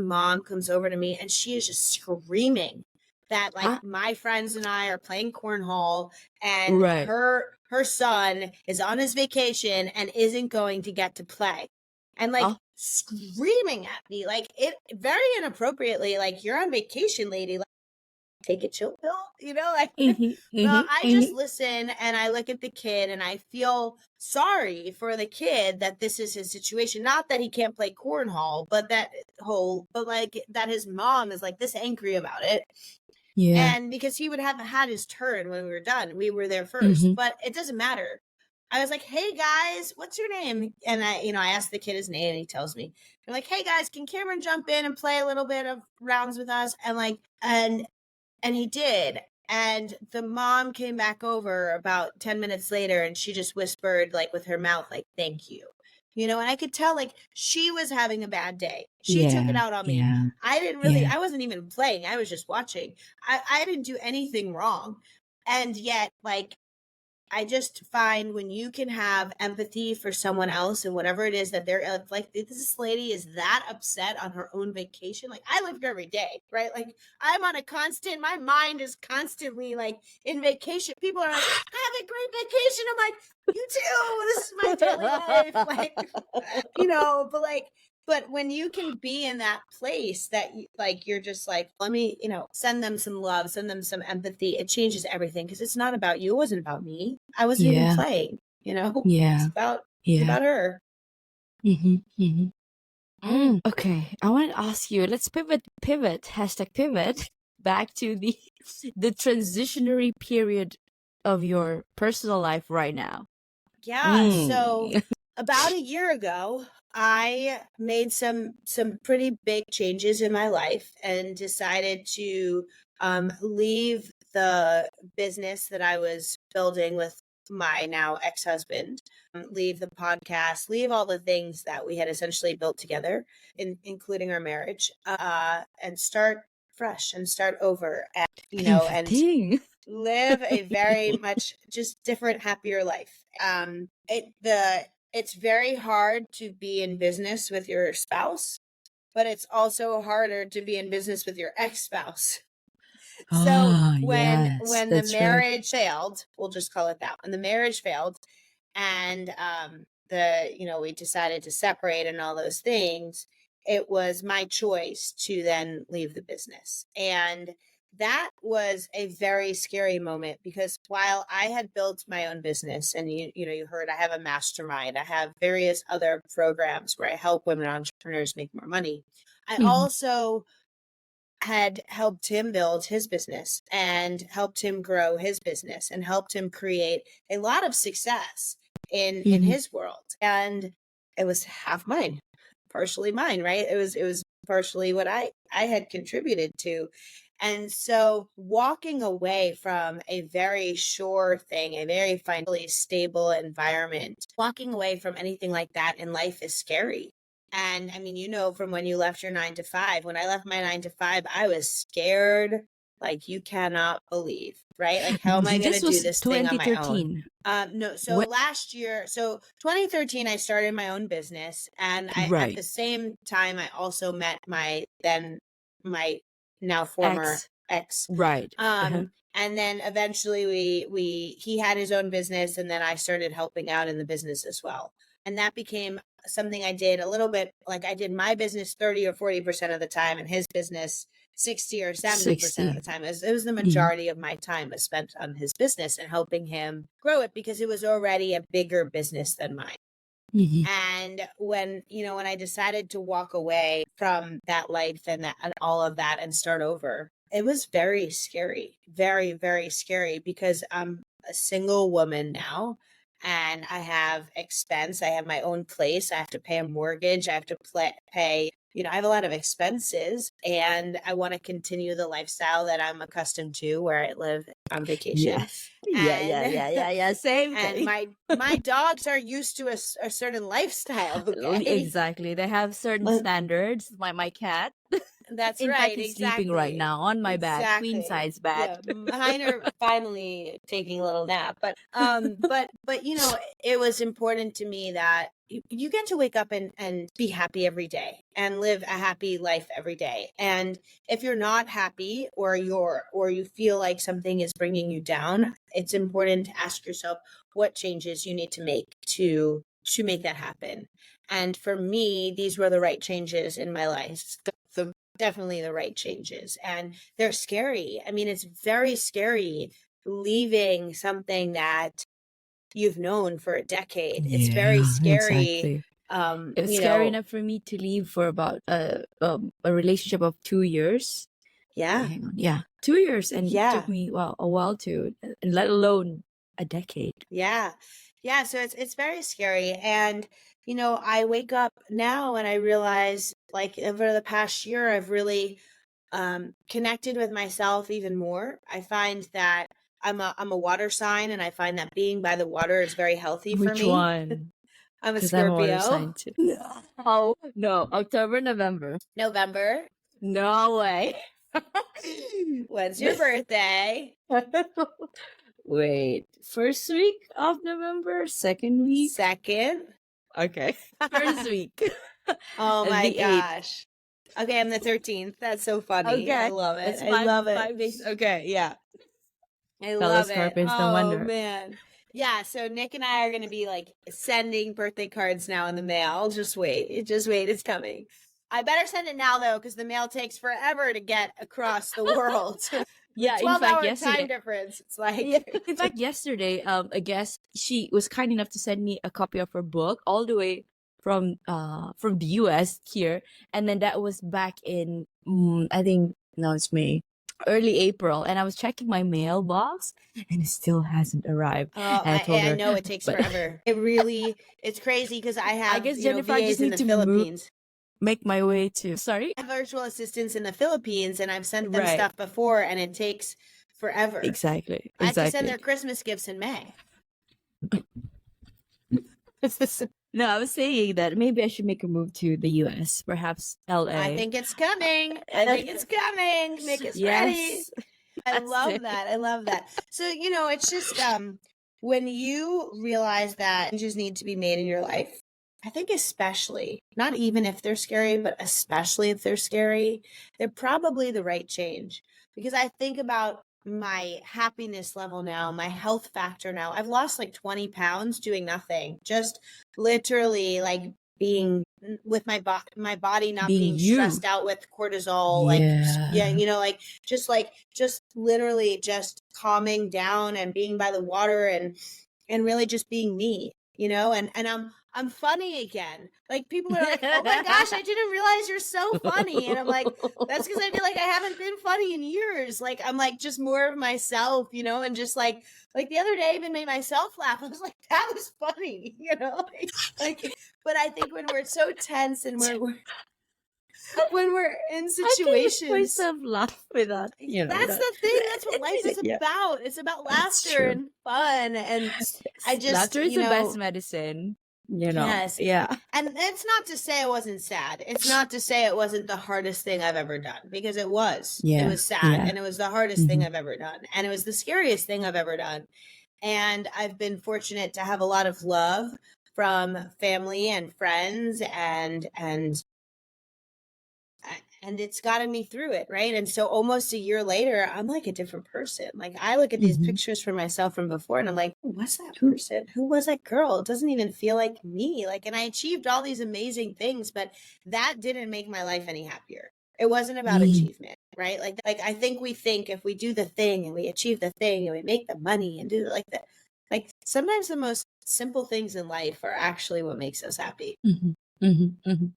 mom comes over to me, and she is just screaming that like my friends and I are playing cornhole, and her son is on his vacation and isn't going to get to play. And like screaming at me, like it very inappropriately, like, you're on vacation, lady. Like, take a chill pill, like, well, I just listen and I look at the kid and I feel sorry for the kid that this is his situation. Not that he can't play cornhole, but like that his mom is like this angry about it. Yeah. And because he would have had his turn when we were done, we were there first, but it doesn't matter. I was like, hey guys, what's your name? And I asked the kid his name, and he tells me. I'm like, hey guys, can Cameron jump in and play a little bit of rounds with us? And like, and he did. And the mom came back over about 10 minutes later, and she just whispered, like with her mouth, like, thank you. And I could tell, like, she was having a bad day. She took it out on me. I wasn't even playing. I was just watching. I didn't do anything wrong. And yet, like, I just find when you can have empathy for someone else and whatever it is that they're like, this lady is that upset on her own vacation. Like, I live here every day, right? Like, I'm on my mind is constantly like in vacation. People are like, have a great vacation. I'm like, you too. This is my daily life. Like, but like, But when you can be in that place that like you're just like, let me, send them some love, send them some empathy, it changes everything because it's not about you. It wasn't about me. I wasn't even Yeah. playing, Yeah. it's Yeah. about her. Mm-hmm. Mm-hmm. Okay, I want to ask you. Let's pivot, hashtag pivot, back to the transitionary period of your personal life right now. Yeah. So Mm. about a year ago, I made some pretty big changes in my life and decided to leave the business that I was building with my now ex-husband, leave the podcast, leave all the things that we had essentially built together, including our marriage, and start fresh and start over, and and Pivoting. live a very much just different, happier life. It's very hard to be in business with your spouse, but it's also harder to be in business with your ex-spouse. So Ah, when yes, the that's right. marriage failed, we'll just call it that. When the marriage failed and we decided to separate and all those things, it was my choice to then leave the business. And that was a very scary moment because while I had built my own business, and you heard I have a mastermind, I have various other programs where I help women entrepreneurs make more money. I Mhm. also had helped him build his business and helped him grow his business and helped him create a lot of success in Mhm. his world. And it was half mine, partially mine, right? It was partially what I had contributed to. And so walking away from a very sure thing, a very financially stable environment, walking away from anything like that in life is scary. And I mean, from when you left your 9 to 5, when I left my 9 to 5, I was scared like you cannot believe, right? Like, how am I going to This do was this thing on my own? 2013. No, so When, last year, so 2013, I started my own business. And at right. the same time, I also met my now former X. ex. Right. Uh-huh. And then eventually he had his own business, and then I started helping out in the business as well. And that became something I did a little bit, like I did my business 30 or 40% of the time, and his business 60 or 70% of the 60. time. It was the Mhm. majority of my time was spent on his business and helping him grow it because it was already a bigger business than mine. Mhm. And when I decided to walk away from that life and all of that and start over, it was very scary, very, very scary because I'm a single woman now and I have expense. I have my own place. I have to pay a mortgage. I have to pay, I have a lot of expenses, and I want to continue the lifestyle that I'm accustomed to where I live on vacation. Yes. Yeah, yeah, And yeah, yeah, yeah. Same and thing. my dogs are used to a certain lifestyle, okay? Exactly. They have certain Let- standards. My cat. That's In fact, right, he's sleeping right exactly. now on my bed, queen Exactly. size bed. Yeah, mine are finally taking a little nap, but it was important to me that you get to wake up and be happy every day and live a happy life every day. And if you're not happy, or you feel like something is bringing you down, it's important to ask yourself what changes you need to make to make that happen. And for me, these were the right changes in my life. Definitely the right changes, and they're scary. I mean, it's very scary leaving something that you've known for a decade. It's very Yeah, scary. exactly. um It was you scary know enough for me to leave for about a relationship of 2 years. Wait, yeah, hang on. Yeah, 2 years, and it took yeah, me a while to, let alone a decade. yeah, yeah. So it's very scary. And I wake up now and I realize, like, over the past year, I've really connected with myself even more. I find that I'm a water sign, and I find that being by the water is very healthy for Which me. one? I'm a Because I'm a water Scorpio. sign too. No, no, October, November. November. No way. When's your birthday? Wait, first week of November, second week. Second. Okay, first week. Oh my The 8th. gosh. Okay, I'm the 13th. That's so funny. I Okay, love it. that's I five love it. 5 days. Okay, yeah. I Fellow love it. Scorpions, no Oh wonder. man. Yeah, so Nick and I are going to be like sending birthday cards now in the mail. Just wait. Just wait. It's coming. I better send it now though, because the mail takes forever to get across the world. The Yeah, in fact, 12-hour time yesterday. difference. It's like, Yeah, in fact, yesterday, I guess she was kind enough to send me a copy of her book all the way from the US here, and then that was back in I think no, it's May, early April, and I was checking my mailbox, and it still hasn't arrived. oh, And I told I her, know it takes but forever. It really, it's crazy because I I have, guess Jennifer, I just VAs in need the to move, Philippines. make my way to. Sorry, I have virtual assistants in the Philippines, and I've sent them right? stuff before, and it takes forever. Exactly, I have to send exactly. their Christmas gifts in May. No, I was saying that maybe I should make a move to the US, perhaps I LA. think it's coming. I think it's coming. Nick is ready. Yes, I that's love it. that. I love that. So, it's just when you realize that changes need to be made in your life, I think especially, not even if they're scary, but especially if they're scary, they're probably the right change. Because I think about my happiness level now, my health factor now. I've lost like 20 pounds doing nothing, just literally like being with my body not Being being you. stressed out with cortisol, yeah, Yeah. just literally just calming down and being by the water and really just being me, and I'm funny again. Like people are like, "Oh my gosh, I didn't realize you're so funny." And I'm like, "That's because I feel like I haven't been funny in years." Like I'm like just more of myself, and just like the other day I even made myself laugh. I was like, "That was funny," like but I think when we're so tense and when we're in I can make situations, myself laugh without, that's that. the thing. That's what life is Yeah, about. It's about that's laughter true. and fun. And I just, Laughter is the best medicine, yes. Yeah. And it's not to say it wasn't sad. It's not to say it wasn't the hardest thing I've ever done, because it was. It Yeah. was sad, Yeah. and it was the hardest thing Mhm. I've ever done. And it was the scariest thing I've ever done. And I've been fortunate to have a lot of love from family and friends and it's gotten me through it, right? And so almost a year later, I'm like a different person. Like I look at these Mhm. pictures for myself from before and I'm like, who was that Who- person? Who was that girl? It doesn't even feel like me. Like, and I achieved all these amazing things, but that didn't make my life any happier. It wasn't about Mm. achievement, right? Like I think we think if we do the thing and we achieve the thing and we make the money and do like that, like sometimes the most simple things in life are actually what makes us happy. Mhm. Mhm. Mhm.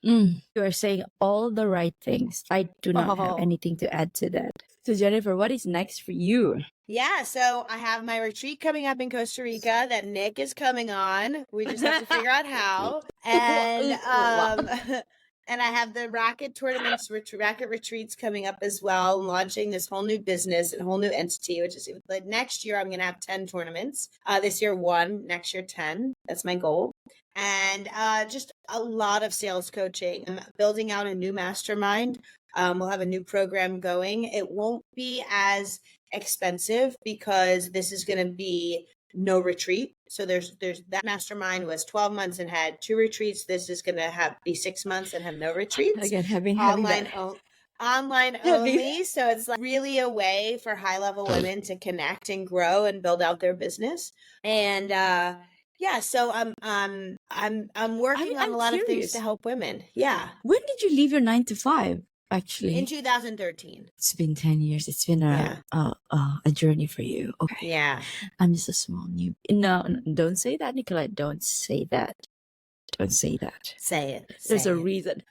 You are saying all the right things. I do not have Oh. anything to add to that. So, Jennifer, what is next for you? Yeah, so I have my retreat coming up in Costa Rica that Nick is coming on. We just have to figure out how. And Wow. and I have the racket tournaments, racket retreats coming up as well, launching this whole new business and whole new entity, which is like next year I'm going to have 10 tournaments. This year 1, next year 10. That's my goal. And just a lot of sales coaching. I'm building out a new mastermind. We'll have a new program going. It won't be as expensive because this is going to be no retreat. So there's that mastermind was 12 months and had 2 retreats. This is going to be 6 months and have no retreats. Again, having Online that. online Having only. So it's like really a way for high level women to connect and grow and build out their business. And yeah, so I'm working on I'm a lot of things to curious. help women. Yeah. When did you leave your 9 to 5? In Actually, 2013. it's been 10 years. It's been Yeah. a journey for you. Okay, Yeah. I'm just a small new. No, don't say that, Nicola. Don't say that. Don't say that. Say it. There's Say a it. reason.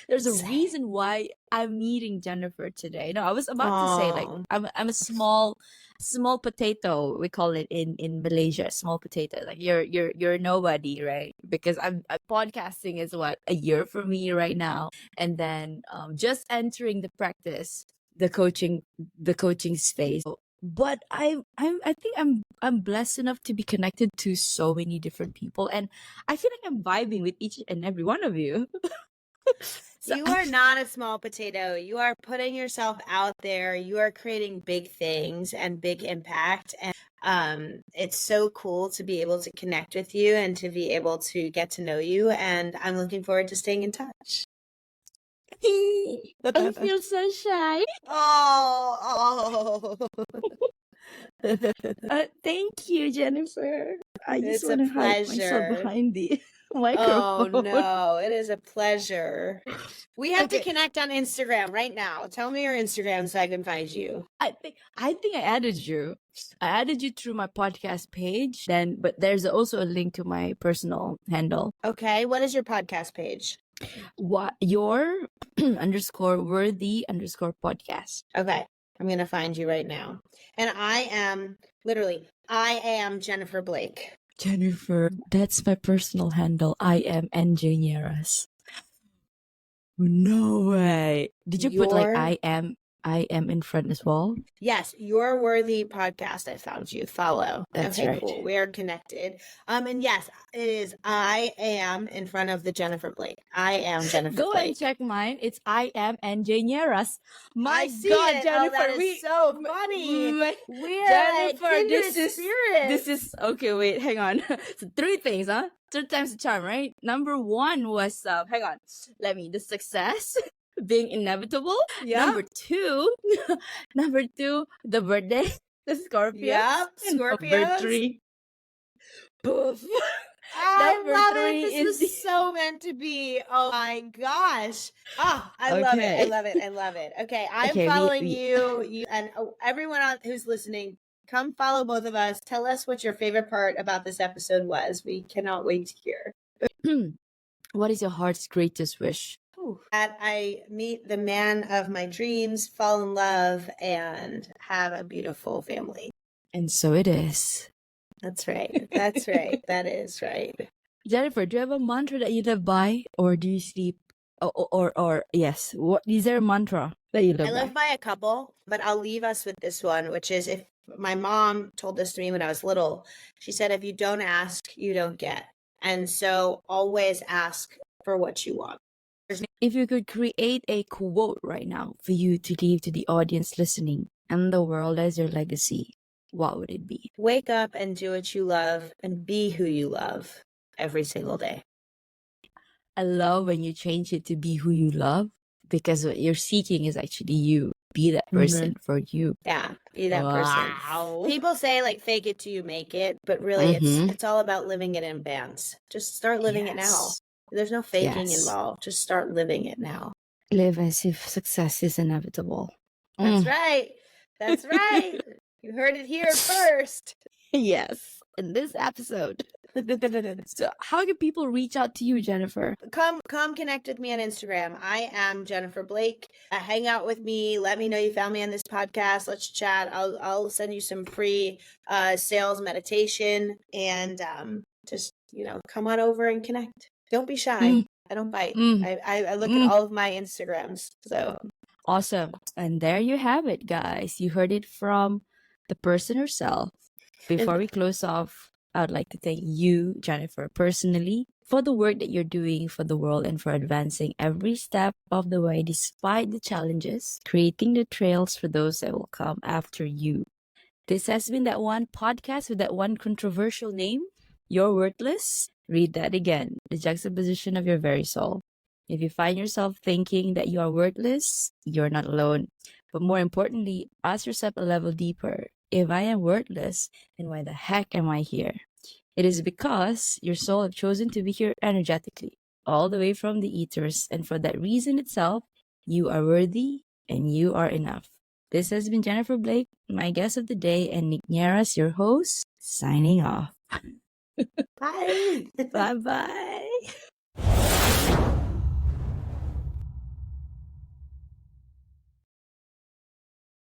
There's a Say it. reason why I'm meeting Jennifer today. No, I was about to say like Oh. I'm a small potato. We call it in Malaysia, small potato. Like you're nobody, right? Because I'm podcasting is what, a year for me right now, and then just entering the practice, the coaching space. But I think I'm blessed enough to be connected to so many different people, and I feel like I'm vibing with each and every one of you. So You are not a small potato. You are putting yourself out there. You are creating big things and big impact. And it's so cool to be able to connect with you and to be able to get to know you. And I'm looking forward to staying in touch. I feel so shy. Oh, oh. Thank you, Jennifer. I just It's a want to hide myself pleasure. behind the Oh microphone. no, it is a pleasure. We have to Okay. connect on Instagram right now. Tell me your Instagram so I can find you. I think I added you. I added you through my podcast page. Then, but there's also a link to my personal handle. Okay, what is your podcast page? What your underscore worthy underscore podcast. Okay, I'm gonna find you right now. And I am Jennifer Blake. Jennifer, that's my personal handle. I am engineeras. No way. Did you put like Your I am in front as well? Yes, Your Worthy podcast. I found you. Follow. That's Okay, right. cool. We're connected. And yes, it is I am in front of the Jennifer Blake. I am Jennifer Go Blake. and check mine. It's I am engineeras. My I see God, it. Jennifer, that is so funny. We're Jennifer, kindred this spirits. is okay. Wait, hang on. So 3 things, huh? 3 times the charm, right? Number 1 was hang on. The success being inevitable. Yep. Number 2, the birthday, the Scorpio. Yep, And number Scorpios. 3, poof. I Number love 3 it. This is was so meant to be. Oh my gosh. I love it. I Okay. love it. I love it. Okay, I'm Okay, following you and everyone who's listening, come follow both of us. Tell us what your favorite part about this episode was. We cannot wait to hear. What is your heart's greatest wish? That I meet the man of my dreams, fall in love, and have a beautiful family. And so it is. That's right. That's right. That is right. Jennifer, do you have a mantra that you live by, or do you sleep? Or yes, what is there a mantra that you live I by? live by a couple, but I'll leave us with this one, which is, if my mom told this to me when I was little, she said, if you don't ask, you don't get. And so always ask for what you want. If you could create a quote right now for you to leave to the audience listening and the world as your legacy, what would it be? Wake up and do what you love and be who you love every single day. I love when you change it to be who you love, because what you're seeking is actually you. Be that person for you. Yeah, be that Wow. person. People say like fake it till you make it, but really it's all about living it in advance. Just start living it now. Yes. There's no faking Yes. involved. Just start living it now. Live as if success is inevitable. That's right. That's right. You heard it here first. Yes, in this episode. So how can people reach out to you, Jennifer? Come connect with me on Instagram. I am Jennifer Blake. Hang out with me. Let me know you found me on this podcast. Let's chat. I'll send you some free sales meditation, and just come on over and connect. Don't be shy. I don't bite. I look at all of my Instagrams. So awesome. And there you have it, guys. You heard it from the person herself. Before we close off, I would like to thank you, Jennifer, personally, for the work that you're doing for the world and for advancing every step of the way despite the challenges, creating the trails for those that will come after you. This has been that one podcast with that one controversial name, You're Worthless. Read that again, the juxtaposition of your very soul. If you find yourself thinking that you are worthless, you're not alone. But more importantly, ask yourself a level deeper. If I am worthless, then why the heck am I here? It is because your soul have chosen to be here energetically, all the way from the ethers, and for that reason itself, you are worthy and you are enough. This has been Jennifer Blake, my guest of the day, and Nick Nieras, your host, signing off. bye. Bye-bye.